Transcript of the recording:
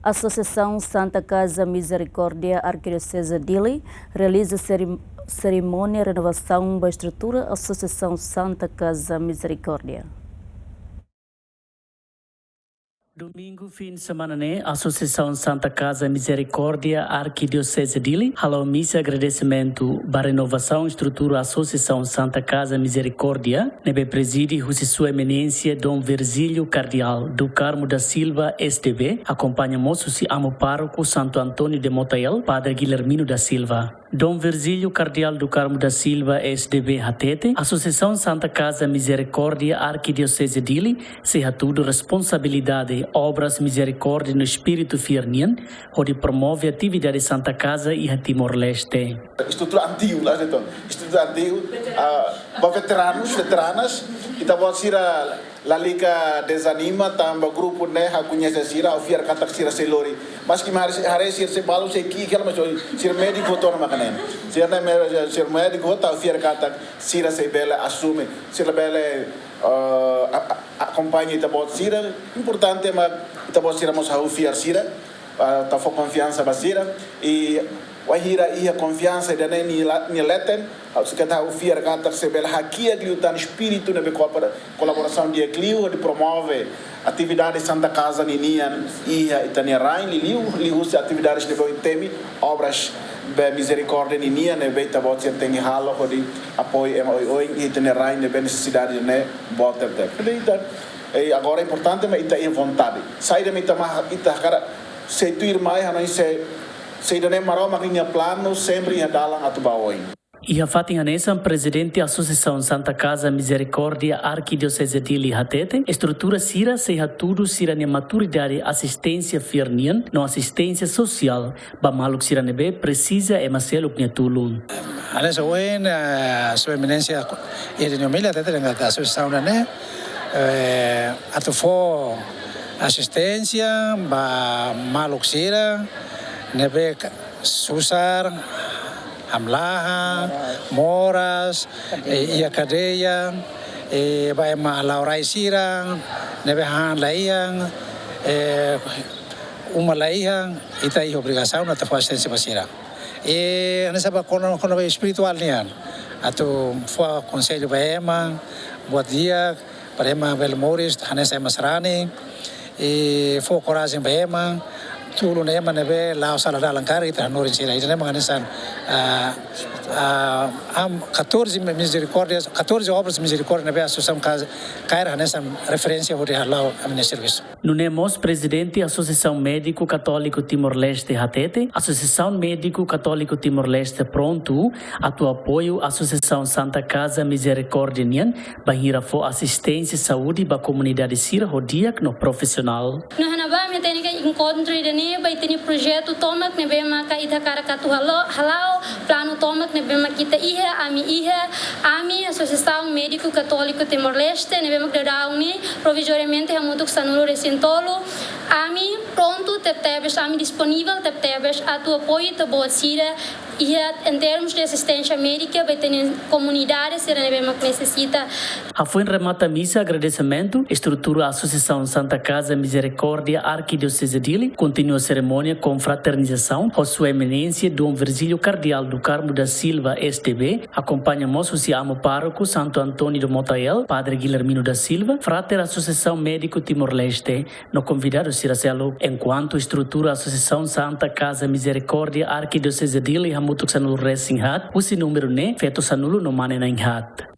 A Associação Santa Casa Misericórdia Arquidiocese de Dili realiza cerimônia de renovação da estrutura Associação Santa Casa Misericórdia. Domingo, fim de semana, a Associação Santa Casa Misericórdia Arquidiocese de Dili halou missa agradecimento para a renovação estrutura Associação Santa Casa Misericórdia, nebe preside Sua Eminência Dom Virgílio Cardeal do Carmo da Silva STB, acompanha moço se amo pároco Santo Antônio de Motael, Padre Guilhermino da Silva. Dom Virgílio Cardeal do Carmo da Silva SDB Hatete, Associação Santa Casa Misericórdia Arquidiocese de Dili, se tudo responsabilidade obras misericórdia no espírito firnian, onde promove atividade Santa Casa e Timor-Leste. Estrutura antiga lá então, estrutura antiga, veteranas, e tava sira la liga desanima, tamba grupo né, ha conhece sira, o fiar kata sira selori, mas que mais hare sira se balu se ki kela mas sira médico to na makane, sira médico ta fiar kata sira se bela assume, sira bela acompanha ita bot sira, importante mas ita bot sira mos ha fiar sira, ta fo confiança basira e wahira ia confiança da nem leten se que tá o fiar kata se bela aqui a espírito na colaboração de Eclio de promove atividades Santa Casa Ninian ia Itaniarain liu atividades de temi obras de misericórdia Ninian ne beta bot se tem halo de apoio e Itaniarain de necessidade né bota e agora é importante mas ita é vontade sai da mita ita cara se tu ir mais não se não é marau marinha plano sempre ia dar lá atubaoi. E a Fatinha Nessa, presidente da Associação Santa Casa Misericórdia Arquidiocese de Dili Hatete, estrutura sira seja tudo sira ne maturidade assistência firnian, não assistência social, ba maluk sira nebe precisa e Marcelo Pnetulu. Alessa oen Sua Eminência e de Nomelia Hatete dengan associação né, atufo assistência ba maluk sira nebe susar amlaha moras e a cadeia e vai ma laurai sira nebe han laiang uma laiang ita i obrigação na tafa assistência basira e nessa ba kono espiritual nian atu fo conselho baema buat dia para ema belmoris hanesa masrani e fo coragem baema tulo na yaman nebe lao sala dalang kari ita norin sira ita nema ganisan 14 misericórdias 14 obras de misericórdia nebe Associação Casa Caira ganisan referência hori halau amne serviço. Nunemos presidente da Associação Médico Católico Timor-Leste Hatete, Associação Médico Católico Timor-Leste pronto a tu apoio Associação Santa Casa Misericórdia Nian, bahira fo assistência saúde ba comunidade sira hodiak no profissional. No hanaba me tem que encontro vai ter projeto tomak nebe maka ita karakatu halau plano tomak nebe makita ami Associação Médico Católico Timor-Leste nebe makdadauni provisoriamente hamutuk sanulo recintolo ami pronto tebes ami disponível tebes a tu apoio te boa sira e em termos de assistência médica vai ter comunidades que necessita. A foi remata missa agradecimento estrutura Associação Santa Casa Misericórdia Arquidiocese de Dili continua a cerimônia com fraternização com Sua Eminência Dom Virgílio Cardeal do Carmo da Silva STB acompanha moço se amo pároco Santo Antônio de Motael Padre Guilhermino da Silva frater Associação Médico Timor-Leste no convidado Siracelo enquanto estrutura Associação Santa Casa Misericórdia Arquidiocese de Dili hamutuk sanul resing hat usi número ne feto sanulo no mane na inhat.